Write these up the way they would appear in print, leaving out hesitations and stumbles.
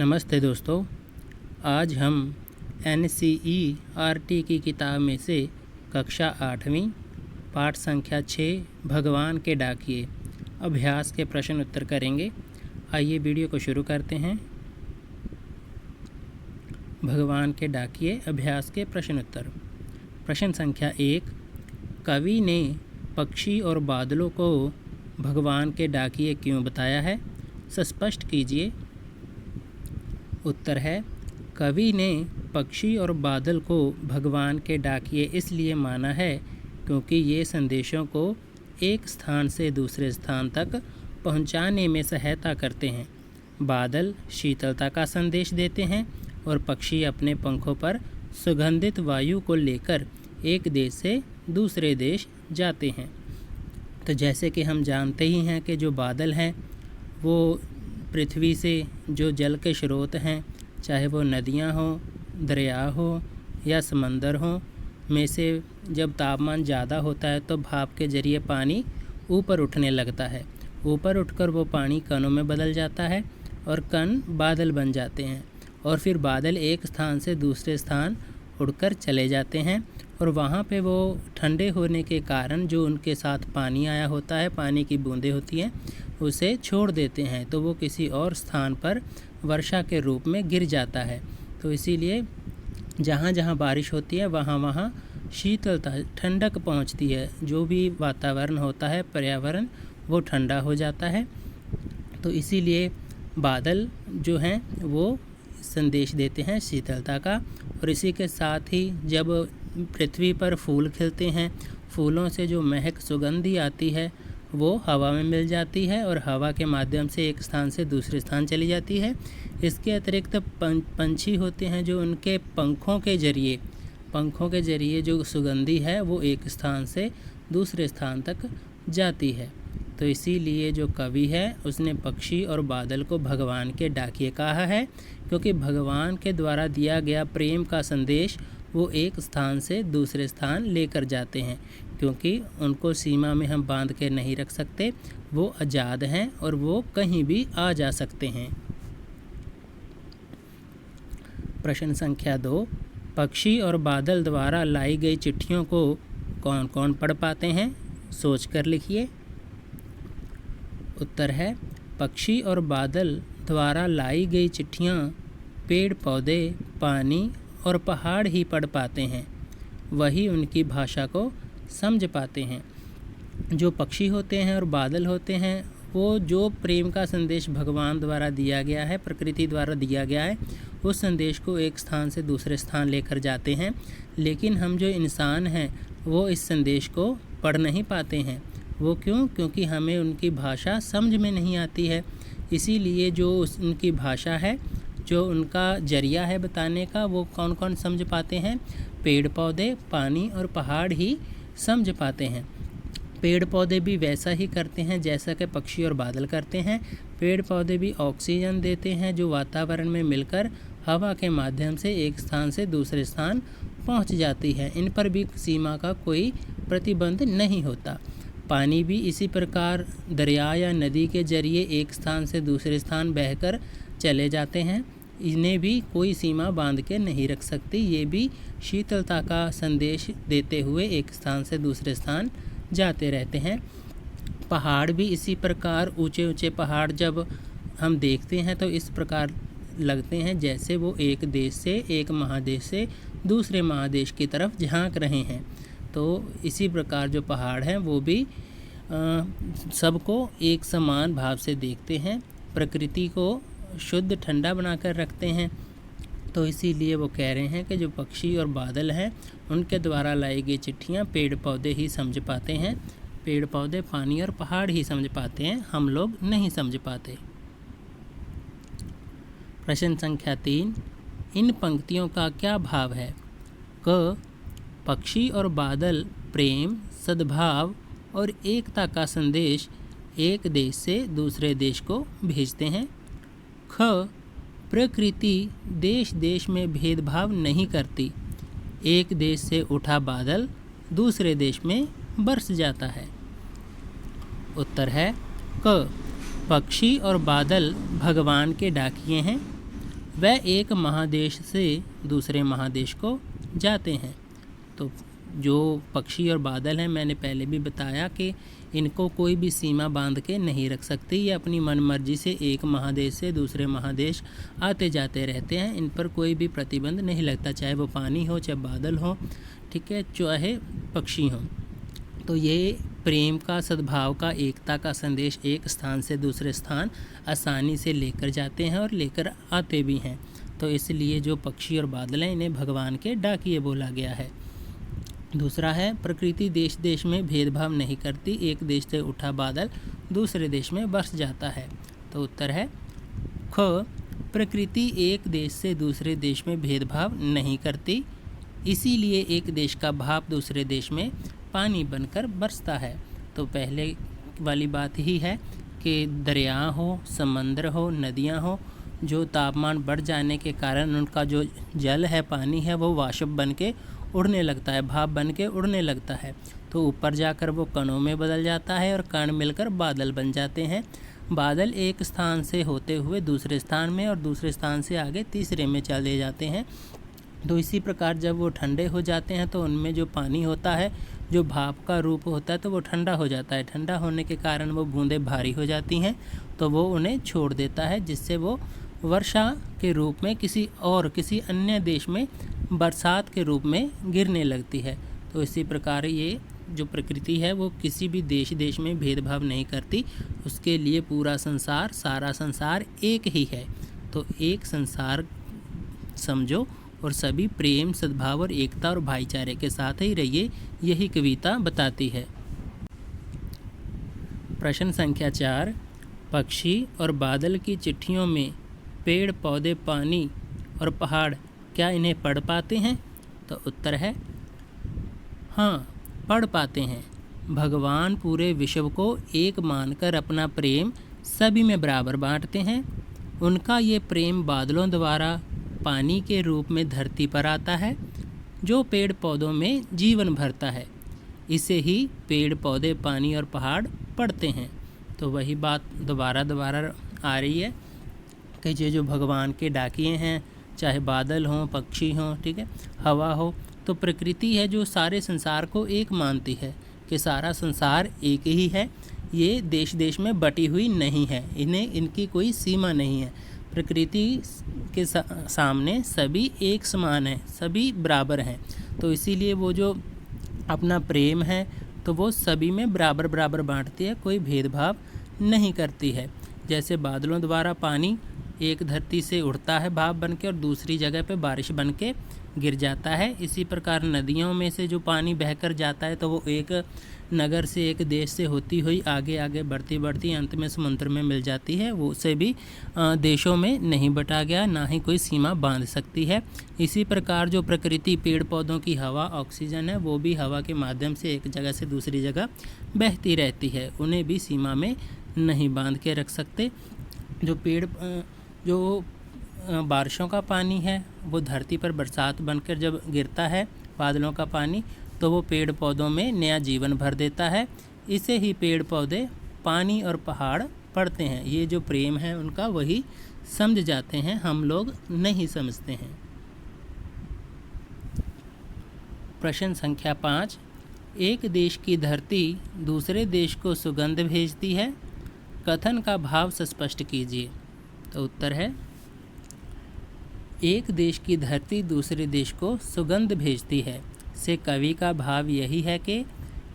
नमस्ते दोस्तों। आज हम NCERT की किताब में से कक्षा 8वीं पाठ संख्या 6 भगवान के डाकिए अभ्यास के प्रश्न उत्तर करेंगे। आइए वीडियो को शुरू करते हैं। भगवान के डाकिए अभ्यास के प्रश्न उत्तर। प्रश्न संख्या 1, कवि ने पक्षी और बादलों को भगवान के डाकिए क्यों बताया है? स्पष्ट कीजिए। उत्तर है, कवि ने पक्षी और बादल को भगवान के डाकिए इसलिए माना है क्योंकि ये संदेशों को एक स्थान से दूसरे स्थान तक पहुंचाने में सहायता करते हैं। बादल शीतलता का संदेश देते हैं और पक्षी अपने पंखों पर सुगंधित वायु को लेकर एक देश से दूसरे देश जाते हैं। तो जैसे कि हम जानते ही हैं कि जो बादल हैं वो पृथ्वी से जो जल के स्रोत हैं, चाहे वो नदियां हों, दरिया हो या समंदर हों, में से जब तापमान ज़्यादा होता है तो भाप के ज़रिए पानी ऊपर उठने लगता है। ऊपर उठकर वो पानी कणों में बदल जाता है और कण बादल बन जाते हैं और फिर बादल एक स्थान से दूसरे स्थान उड़कर चले जाते हैं और वहाँ पे वो ठंडे होने के कारण जो उनके साथ पानी आया होता है, पानी की बूंदें होती हैं, उसे छोड़ देते हैं तो वो किसी और स्थान पर वर्षा के रूप में गिर जाता है। तो इसीलिए जहाँ जहाँ बारिश होती है वहाँ वहाँ शीतलता ठंडक पहुँचती है। जो भी वातावरण होता है, पर्यावरण, वो ठंडा हो जाता है। तो इसीलिए बादल जो हैं वो संदेश देते हैं शीतलता का। और इसी के साथ ही जब पृथ्वी पर फूल खिलते हैं, फूलों से जो महक सुगंधी आती है वो हवा में मिल जाती है और हवा के माध्यम से एक स्थान से दूसरे स्थान चली जाती है। इसके अतिरिक्त पंछी होते हैं जो उनके पंखों के ज़रिए जो सुगंधी है वो एक स्थान से दूसरे स्थान तक जाती है। तो इसीलिए जो कवि है उसने पक्षी और बादल को भगवान के डाकिए कहा है क्योंकि भगवान के द्वारा दिया गया प्रेम का संदेश वो एक स्थान से दूसरे स्थान लेकर जाते हैं, क्योंकि उनको सीमा में हम बांध के नहीं रख सकते। वो आज़ाद हैं और वो कहीं भी आ जा सकते हैं। प्रश्न संख्या 2, पक्षी और बादल द्वारा लाई गई चिट्ठियों को कौन कौन पढ़ पाते हैं? सोच कर लिखिए। उत्तर है, पक्षी और बादल द्वारा लाई गई चिट्ठियाँ पेड़ पौधे, पानी और पहाड़ ही पढ़ पाते हैं। वही उनकी भाषा को समझ पाते हैं। जो पक्षी होते हैं और बादल होते हैं वो जो प्रेम का संदेश भगवान द्वारा दिया गया है, प्रकृति द्वारा दिया गया है, उस संदेश को एक स्थान से दूसरे स्थान लेकर जाते हैं। लेकिन हम जो इंसान हैं वो इस संदेश को पढ़ नहीं पाते हैं। वो क्यों? क्योंकि हमें उनकी भाषा समझ में नहीं आती है। इसीलिए जो उनकी भाषा है, जो उनका जरिया है बताने का, वो कौन कौन समझ पाते हैं? पेड़ पौधे, पानी और पहाड़ ही समझ पाते हैं। पेड़ पौधे भी वैसा ही करते हैं जैसा कि पक्षी और बादल करते हैं। पेड़ पौधे भी ऑक्सीजन देते हैं जो वातावरण में मिलकर हवा के माध्यम से एक स्थान से दूसरे स्थान पहुंच जाती है। इन पर भी सीमा का कोई प्रतिबंध नहीं होता। पानी भी इसी प्रकार दरिया या नदी के जरिए एक स्थान से दूसरे स्थान बहकर चले जाते हैं। इन्हें भी कोई सीमा बांध के नहीं रख सकती। ये भी शीतलता का संदेश देते हुए एक स्थान से दूसरे स्थान जाते रहते हैं। पहाड़ भी इसी प्रकार, ऊंचे ऊंचे पहाड़ जब हम देखते हैं तो इस प्रकार लगते हैं जैसे वो एक देश से, एक महादेश से दूसरे महादेश की तरफ झांक रहे हैं। तो इसी प्रकार जो पहाड़ हैं वो भी सबको एक समान भाव से देखते हैं, प्रकृति को शुद्ध ठंडा बनाकर रखते हैं। तो इसीलिए वो कह रहे हैं कि जो पक्षी और बादल हैं उनके द्वारा लाई गई चिट्ठियाँ पेड़ पौधे ही समझ पाते हैं। पेड़ पौधे, पानी और पहाड़ ही समझ पाते हैं, हम लोग नहीं समझ पाते। प्रश्न संख्या 3, इन पंक्तियों का क्या भाव है? क, पक्षी और बादल प्रेम, सद्भाव और एकता का संदेश एक देश से दूसरे देश को भेजते हैं। ख, प्रकृति देश देश में भेदभाव नहीं करती। एक देश से उठा बादल दूसरे देश में बरस जाता है। उत्तर है क, पक्षी और बादल भगवान के डाकिए हैं। वह एक महादेश से दूसरे महादेश को जाते हैं। तो जो पक्षी और बादल हैं, मैंने पहले भी बताया कि इनको कोई भी सीमा बांध के नहीं रख सकती। ये अपनी मनमर्जी से एक महादेश से दूसरे महादेश आते जाते रहते हैं। इन पर कोई भी प्रतिबंध नहीं लगता, चाहे वो पानी हो, चाहे बादल हो, ठीक है, चाहे पक्षी हों। तो ये प्रेम का, सद्भाव का, एकता का संदेश एक स्थान से दूसरे स्थान आसानी से लेकर जाते हैं और लेकर आते भी हैं। तो इसलिए जो पक्षी और बादल हैं, इन्हें भगवान के डाकिए बोला गया है। दूसरा है, प्रकृति देश देश में भेदभाव नहीं करती। एक देश से उठा बादल दूसरे देश में बरस जाता है। तो उत्तर है ख, प्रकृति एक देश से दूसरे देश में भेदभाव नहीं करती, इसीलिए एक देश का भाप दूसरे देश में पानी बनकर बरसता है। तो पहले वाली बात ही है कि दरिया हो, समंदर हो, नदियाँ हो, जो तापमान बढ़ जाने के कारण उनका जो जल है, पानी है, वो वाष्प बन के उड़ने लगता है, भाप बन के उड़ने लगता है। तो ऊपर जाकर वो कणों में बदल जाता है और कण मिलकर बादल बन जाते हैं। बादल एक स्थान से होते हुए दूसरे स्थान में और दूसरे स्थान से आगे तीसरे में चले जाते हैं। तो इसी प्रकार जब वो ठंडे हो जाते हैं तो उनमें जो पानी होता है, जो भाप का रूप होता है, तो वो ठंडा हो जाता है। ठंडा होने के कारण वो बूंदें भारी हो जाती हैं, तो वो उन्हें छोड़ देता है, जिससे वो वर्षा के रूप में किसी अन्य देश में बरसात के रूप में गिरने लगती है। तो इसी प्रकार ये जो प्रकृति है वो किसी भी देश में भेदभाव नहीं करती। उसके लिए पूरा संसार, सारा संसार एक ही है। तो एक संसार समझो और सभी प्रेम, सद्भाव और एकता और भाईचारे के साथ ही रहिए, यही कविता बताती है। प्रश्न संख्या 4, पक्षी और बादल की चिट्ठियों में पेड़, पौधे, पानी और पहाड़ क्या इन्हें पढ़ पाते हैं? तो उत्तर है हाँ, पढ़ पाते हैं। भगवान पूरे विश्व को एक मानकर अपना प्रेम सभी में बराबर बांटते हैं। उनका ये प्रेम बादलों द्वारा पानी के रूप में धरती पर आता है, जो पेड़ पौधों में जीवन भरता है। इसे ही पेड़, पौधे, पानी और पहाड़ पढ़ते हैं। तो वही बात दोबारा आ रही है कि ये जो भगवान के डाकिए हैं, चाहे बादल हों, पक्षी हों, ठीक है, हवा हो, तो प्रकृति है जो सारे संसार को एक मानती है कि सारा संसार एक ही है। ये देश देश में बटी हुई नहीं है, इनकी कोई सीमा नहीं है। प्रकृति के सामने सभी एक समान हैं, सभी बराबर हैं। तो इसीलिए वो जो अपना प्रेम है तो वो सभी में बराबर बराबर बांटती है, कोई भेदभाव नहीं करती है। जैसे बादलों द्वारा पानी एक धरती से उड़ता है भाप बन के और दूसरी जगह पे बारिश बन के गिर जाता है, इसी प्रकार नदियों में से जो पानी बहकर जाता है तो वो एक नगर से, एक देश से होती हुई आगे आगे बढ़ती अंत में समुद्र में मिल जाती है। वो उसे भी देशों में नहीं बटा गया, ना ही कोई सीमा बांध सकती है। इसी प्रकार जो प्रकृति, पेड़ पौधों की हवा, ऑक्सीजन है, वो भी हवा के माध्यम से एक जगह से दूसरी जगह बहती रहती है, उन्हें भी सीमा में नहीं बांध के रख सकते। जो बारिशों का पानी है वो धरती पर बरसात बनकर जब गिरता है, बादलों का पानी, तो वो पेड़ पौधों में नया जीवन भर देता है। इसे ही पेड़ पौधे, पानी और पहाड़ पढ़ते हैं। ये जो प्रेम है उनका वही समझ जाते हैं, हम लोग नहीं समझते हैं। प्रश्न संख्या 5, एक देश की धरती दूसरे देश को सुगंध भेजती है, कथन का भाव स्पष्ट कीजिए। तो उत्तर है एक देश की धरती दूसरे देश को सुगंध भेजती है से कवि का भाव यही है कि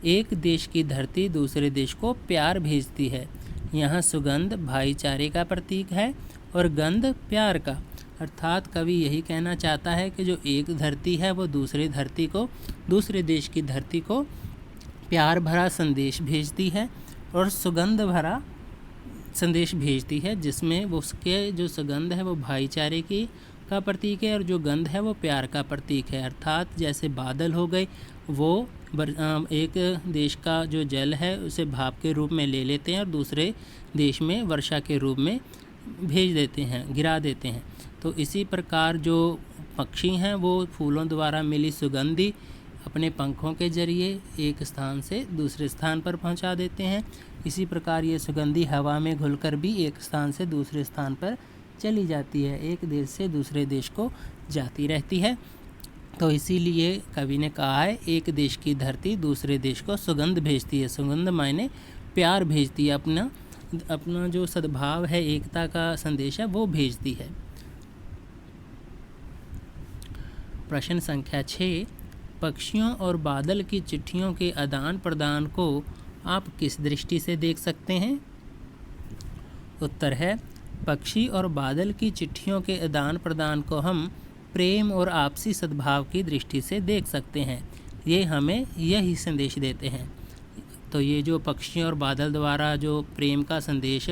एक देश की धरती दूसरे देश को प्यार भेजती है। यहाँ सुगंध भाईचारे का प्रतीक है और गंध प्यार का। अर्थात कवि यही कहना चाहता है कि जो एक धरती है वो दूसरे देश की धरती को प्यार भरा संदेश भेजती है और सुगंध भरा संदेश भेजती है, जिसमें उसके जो सुगंध है वो भाईचारे का प्रतीक है और जो गंध है वो प्यार का प्रतीक है। अर्थात जैसे बादल हो गए, वो एक देश का जो जल है उसे भाप के रूप में ले लेते हैं और दूसरे देश में वर्षा के रूप में भेज देते हैं, गिरा देते हैं। तो इसी प्रकार जो पक्षी हैं वो फूलों द्वारा मिली सुगंधी अपने पंखों के जरिए एक स्थान से दूसरे स्थान पर पहुंचा देते हैं। इसी प्रकार ये सुगंधी हवा में घुलकर भी एक स्थान से दूसरे स्थान पर चली जाती है, एक देश से दूसरे देश को जाती रहती है। तो इसीलिए कवि ने कहा है, एक देश की धरती दूसरे देश को सुगंध भेजती है। सुगंध मायने प्यार भेजती है, अपना जो सद्भाव है, एकता का संदेश है, वो भेजती है। प्रश्न संख्या 6, पक्षियों और बादल की चिट्ठियों के आदान प्रदान को आप किस दृष्टि से देख सकते हैं? उत्तर है, पक्षी और बादल की चिट्ठियों के आदान प्रदान को हम प्रेम और आपसी सद्भाव की दृष्टि से देख सकते हैं। ये हमें यही संदेश देते हैं। तो ये जो पक्षियों और बादल द्वारा जो प्रेम का संदेश,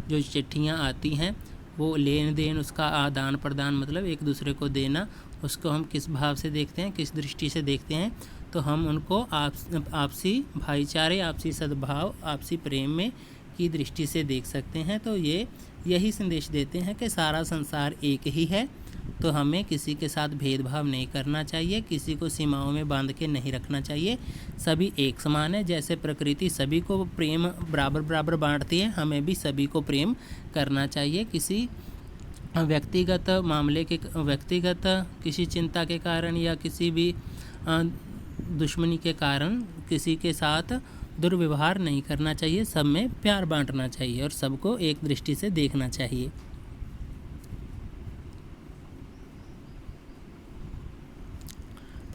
जो चिट्ठियाँ आती हैं, वो लेन देन, उसका आदान प्रदान मतलब एक दूसरे को देना, उसको हम किस भाव से देखते हैं, किस दृष्टि से देखते हैं? तो हम उनको आपसी भाईचारे, आपसी सद्भाव, आपसी प्रेम में की दृष्टि से देख सकते हैं। तो ये यही संदेश देते हैं कि सारा संसार एक ही है, तो हमें किसी के साथ भेदभाव नहीं करना चाहिए, किसी को सीमाओं में बांध के नहीं रखना चाहिए, सभी एक समान है। जैसे प्रकृति सभी को प्रेम बराबर बराबर बांटती है, हमें भी सभी को प्रेम करना चाहिए। किसी व्यक्तिगत मामले के, व्यक्तिगत किसी चिंता के कारण या किसी भी दुश्मनी के कारण किसी के साथ दुर्व्यवहार नहीं करना चाहिए, सब में प्यार बांटना चाहिए और सबको एक दृष्टि से देखना चाहिए।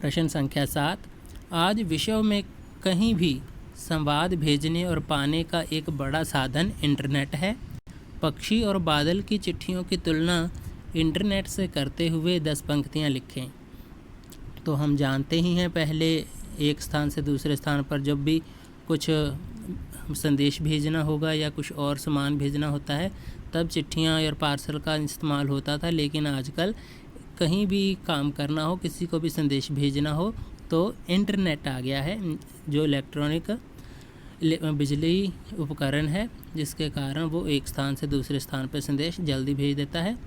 प्रश्न संख्या 7, आज विश्व में कहीं भी संवाद भेजने और पाने का एक बड़ा साधन इंटरनेट है। पक्षी और बादल की चिट्ठियों की तुलना इंटरनेट से करते हुए 10 पंक्तियाँ लिखें। तो हम जानते ही हैं, पहले एक स्थान से दूसरे स्थान पर जब भी कुछ संदेश भेजना होगा या कुछ और सामान भेजना होता है, तब चिट्ठियाँ और पार्सल का इस्तेमाल होता था। लेकिन आजकल कहीं भी काम करना हो, किसी को भी संदेश भेजना हो, तो इंटरनेट आ गया है, जो इलेक्ट्रॉनिक बिजली उपकरण है, जिसके कारण वो एक स्थान से दूसरे स्थान पर संदेश जल्दी भेज देता है।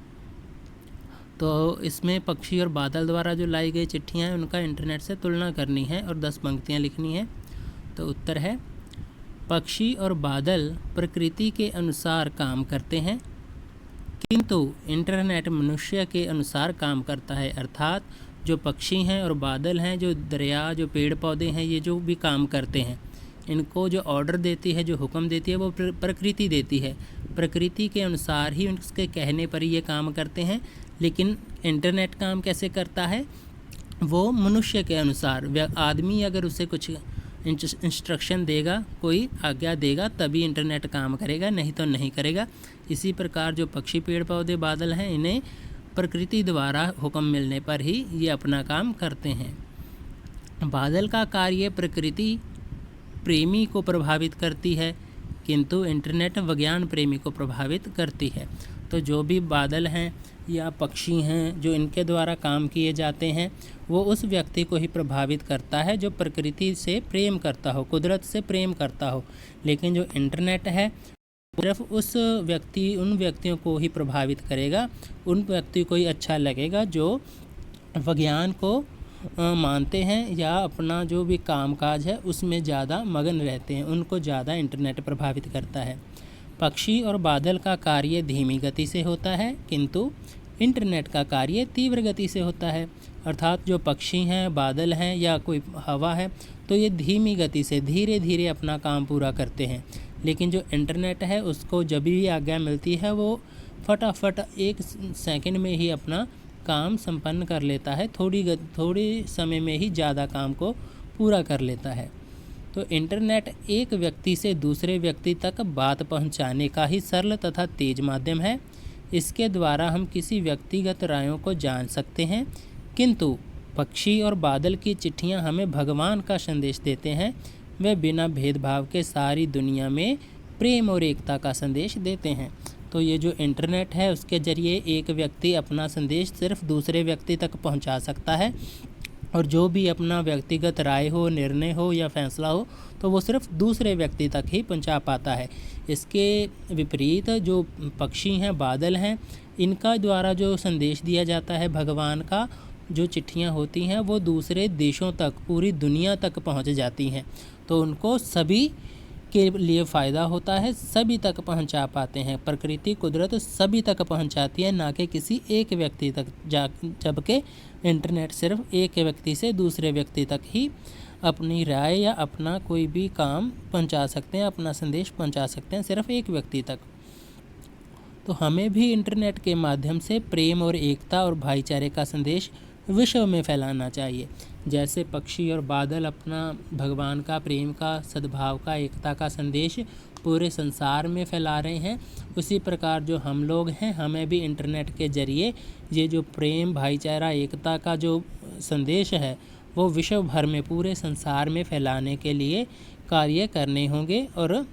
तो इसमें पक्षी और बादल द्वारा जो लाई गई चिट्ठियाँ हैं, उनका इंटरनेट से तुलना करनी है और 10 पंक्तियाँ लिखनी है। तो उत्तर है, पक्षी और बादल प्रकृति के अनुसार काम करते हैं, किंतु इंटरनेट मनुष्य के अनुसार काम करता है। अर्थात जो पक्षी हैं और बादल हैं, जो दरिया, जो पेड़ पौधे हैं, ये जो भी काम करते हैं, इनको जो ऑर्डर देती है, जो हुक्म देती है, वो प्रकृति देती है। प्रकृति के अनुसार ही उसके कहने पर ये काम करते हैं। लेकिन इंटरनेट काम कैसे करता है? वो मनुष्य के अनुसार। आदमी अगर उसे कुछ इंस्ट्रक्शन देगा, कोई आज्ञा देगा, तभी इंटरनेट काम करेगा, नहीं तो नहीं करेगा। इसी प्रकार जो पक्षी, पेड़ पौधे, बादल हैं, इन्हें प्रकृति द्वारा हुक्म मिलने पर ही ये अपना काम करते हैं। बादल का कार्य प्रकृति प्रेमी को प्रभावित करती है, किंतु इंटरनेट विज्ञान प्रेमी को प्रभावित करती है। तो जो भी बादल हैं या पक्षी हैं, जो इनके द्वारा काम किए जाते हैं, वो उस व्यक्ति को ही प्रभावित करता है जो प्रकृति से प्रेम करता हो, कुदरत से प्रेम करता हो। लेकिन जो इंटरनेट है, सिर्फ उन व्यक्तियों को ही प्रभावित करेगा, उन व्यक्ति को ही अच्छा लगेगा जो विज्ञान को मानते हैं या अपना जो भी कामकाज है उसमें ज़्यादा मगन रहते हैं, उनको ज़्यादा इंटरनेट प्रभावित करता है। पक्षी और बादल का कार्य धीमी गति से होता है, किंतु इंटरनेट का कार्य तीव्र गति से होता है। अर्थात जो पक्षी हैं, बादल हैं या कोई हवा है, तो ये धीमी गति से धीरे धीरे अपना काम पूरा करते हैं। लेकिन जो इंटरनेट है, उसको जब भी आज्ञा मिलती है, वो फटाफट 1 सेकंड में ही अपना काम संपन्न कर लेता है, थोड़ी समय में ही ज़्यादा काम को पूरा कर लेता है। तो इंटरनेट एक व्यक्ति से दूसरे व्यक्ति तक बात पहुंचाने का ही सरल तथा तेज माध्यम है। इसके द्वारा हम किसी व्यक्तिगत रायों को जान सकते हैं, किंतु पक्षी और बादल की चिट्ठियां हमें भगवान का संदेश देते हैं। वे बिना भेदभाव के सारी दुनिया में प्रेम और एकता का संदेश देते हैं। तो ये जो इंटरनेट है, उसके ज़रिए एक व्यक्ति अपना संदेश सिर्फ दूसरे व्यक्ति तक पहुंचा सकता है, और जो भी अपना व्यक्तिगत राय हो, निर्णय हो या फैसला हो, तो वो सिर्फ दूसरे व्यक्ति तक ही पहुंचा पाता है। इसके विपरीत जो पक्षी हैं, बादल हैं, इनका द्वारा जो संदेश दिया जाता है भगवान का, जो चिट्ठियां होती हैं, वो दूसरे देशों तक, पूरी दुनिया तक पहुंच जाती हैं। तो उनको सभी के लिए फ़ायदा होता है सभी तक पहुंचा पाते हैं। प्रकृति कुदरत सभी तक पहुंचाती है, ना कि किसी एक व्यक्ति तक, जबकि इंटरनेट सिर्फ एक व्यक्ति से दूसरे व्यक्ति तक ही अपनी राय या अपना कोई भी काम पहुंचा सकते हैं, अपना संदेश पहुंचा सकते हैं, सिर्फ एक व्यक्ति तक। तो हमें भी इंटरनेट के माध्यम से प्रेम और एकता और भाईचारे का संदेश विश्व में फैलाना चाहिए। जैसे पक्षी और बादल अपना भगवान का, प्रेम का, सद्भाव का, एकता का संदेश पूरे संसार में फैला रहे हैं, उसी प्रकार जो हम लोग हैं, हमें भी इंटरनेट के ज़रिए ये जो प्रेम, भाईचारा, एकता का जो संदेश है वो विश्व भर में, पूरे संसार में फैलाने के लिए कार्य करने होंगे और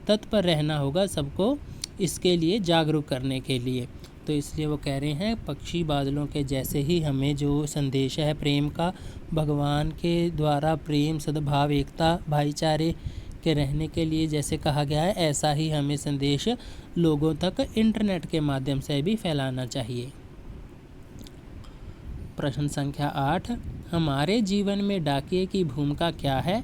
तत्पर रहना होगा सबको इसके लिए जागरूक करने के लिए। तो इसलिए वो कह रहे हैं पक्षी बादलों के जैसे ही हमें जो संदेश है प्रेम का, भगवान के द्वारा प्रेम, सद्भाव, एकता, भाईचारे के रहने के लिए जैसे कहा गया है, ऐसा ही हमें संदेश लोगों तक इंटरनेट के माध्यम से भी फैलाना चाहिए। प्रश्न संख्या 8, हमारे जीवन में डाकिये की भूमिका क्या है?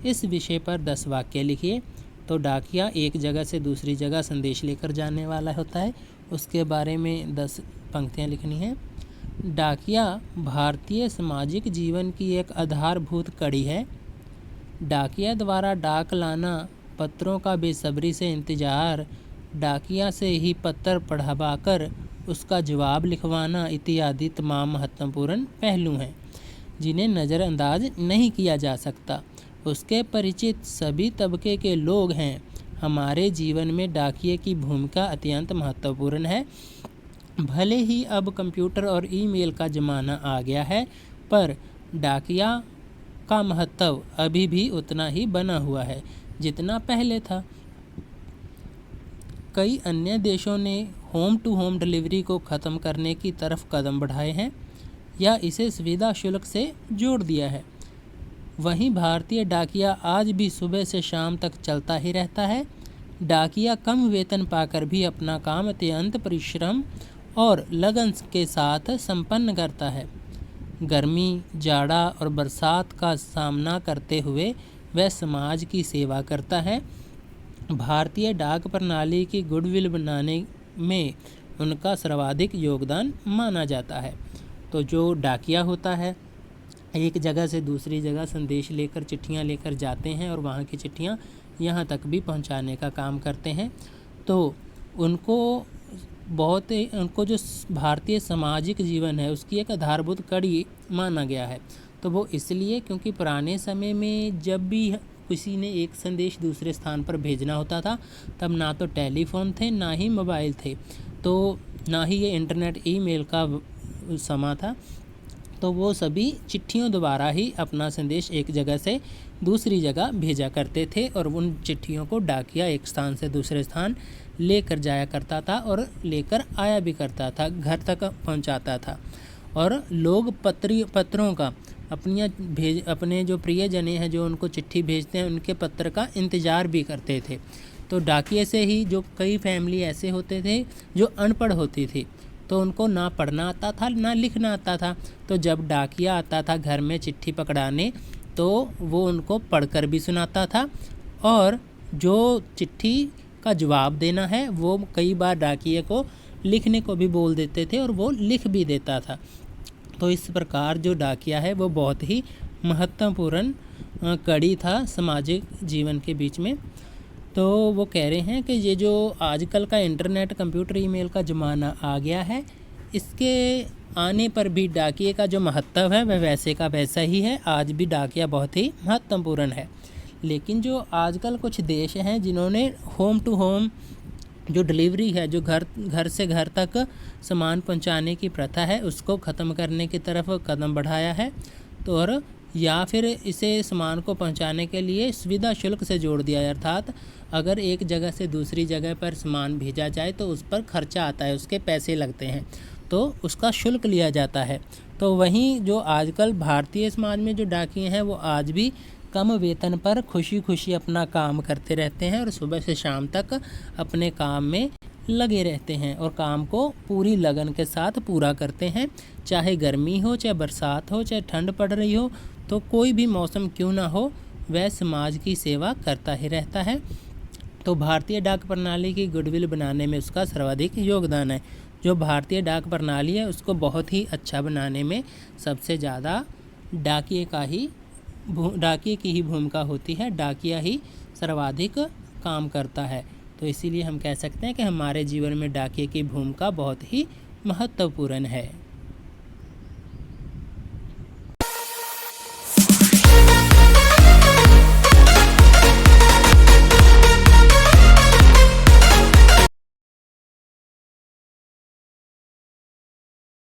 इस विषय पर 10 वाक्य लिखिए। तो डाकिया एक जगह से दूसरी जगह संदेश लेकर जाने वाला होता है, उसके बारे में 10 पंक्तियाँ लिखनी हैं। डाकिया भारतीय सामाजिक जीवन की एक आधारभूत कड़ी है। डाकिया द्वारा डाक लाना, पत्रों का बेसब्री से इंतज़ार, डाकिया से ही पत्र पढ़वाकर उसका जवाब लिखवाना इत्यादि तमाम महत्वपूर्ण पहलू हैं जिन्हें नज़रअंदाज नहीं किया जा सकता। उसके परिचित सभी तबके के लोग हैं। हमारे जीवन में डाकिये की भूमिका अत्यंत महत्वपूर्ण है। भले ही अब कंप्यूटर और ईमेल का ज़माना आ गया है, पर डाकिया का महत्व अभी भी उतना ही बना हुआ है जितना पहले था। कई अन्य देशों ने होम टू होम डिलीवरी को ख़त्म करने की तरफ कदम बढ़ाए हैं या इसे सुविधा शुल्क से जोड़ दिया है। वहीं भारतीय डाकिया आज भी सुबह से शाम तक चलता ही रहता है। डाकिया कम वेतन पाकर भी अपना काम अत्यंत परिश्रम और लगन के साथ संपन्न करता है। गर्मी, जाड़ा और बरसात का सामना करते हुए वह समाज की सेवा करता है। भारतीय डाक प्रणाली की गुडविल बनाने में उनका सर्वाधिक योगदान माना जाता है। तो जो डाकिया होता है, एक जगह से दूसरी जगह संदेश लेकर, चिट्ठियाँ लेकर जाते हैं और वहाँ की चिट्ठियाँ यहाँ तक भी पहुँचाने का काम करते हैं। तो उनको जो भारतीय सामाजिक जीवन है उसकी एक आधारभूत कड़ी माना गया है। तो वो इसलिए क्योंकि पुराने समय में जब भी किसी ने एक संदेश दूसरे स्थान पर भेजना होता था, तब ना तो टेलीफोन थे, ना ही मोबाइल थे, तो ना ही ये इंटरनेट, ईमेल का समा था। तो वो सभी चिट्ठियों द्वारा ही अपना संदेश एक जगह से दूसरी जगह भेजा करते थे और उन चिट्ठियों को डाकिया एक स्थान से दूसरे स्थान लेकर जाया करता था और लेकर आया भी करता था, घर तक पहुंचाता था। और लोग पत्रों का अपने जो प्रियजन हैं, जो उनको चिट्ठी भेजते हैं, उनके पत्र का इंतज़ार भी करते थे। तो डाकिये से ही जो कई फैमिली ऐसे होते थे जो अनपढ़ होती थी, तो उनको ना पढ़ना आता था ना लिखना आता था। तो जब डाकिया आता था घर में चिट्ठी पकड़ाने, तो वो उनको पढ़कर भी सुनाता था और जो चिट्ठी का जवाब देना है वो कई बार डाकिये को लिखने को भी बोल देते थे और वो लिख भी देता था। तो इस प्रकार जो डाकिया है वो बहुत ही महत्वपूर्ण कड़ी था सामाजिक जीवन के बीच में। तो वो कह रहे हैं कि ये जो आजकल का इंटरनेट, कंप्यूटर, ईमेल का ज़माना आ गया है, इसके आने पर भी डाकिये का जो महत्व है वह वैसे का वैसा ही है। आज भी डाकिया बहुत ही महत्वपूर्ण है। लेकिन जो आजकल कुछ देश हैं जिन्होंने होम टू होम जो डिलीवरी है, जो घर से घर तक सामान पहुंचाने की प्रथा है, उसको ख़त्म करने की तरफ कदम बढ़ाया है। तो और या फिर इसे सामान को पहुंचाने के लिए सुविधा शुल्क से जोड़ दिया है, अर्थात अगर एक जगह से दूसरी जगह पर सामान भेजा जाए तो उस पर खर्चा आता है, उसके पैसे लगते हैं, तो उसका शुल्क लिया जाता है। तो वहीं जो आजकल भारतीय समाज में जो डाकिये हैं वो आज भी कम वेतन पर खुशी खुशी अपना काम करते रहते हैं और सुबह से शाम तक अपने काम में लगे रहते हैं और काम को पूरी लगन के साथ पूरा करते हैं। चाहे गर्मी हो, चाहे बरसात हो, चाहे ठंड पड़ रही हो, तो कोई भी मौसम क्यों ना हो, वह समाज की सेवा करता ही रहता है। तो भारतीय डाक प्रणाली की गुडविल बनाने में उसका सर्वाधिक योगदान है। जो भारतीय डाक प्रणाली है उसको बहुत ही अच्छा बनाने में सबसे ज़्यादा डाकिये की ही भूमिका होती है। डाकिया ही सर्वाधिक काम करता है। तो इसीलिए हम कह सकते हैं कि हमारे जीवन में डाकिये की भूमिका बहुत ही महत्वपूर्ण है।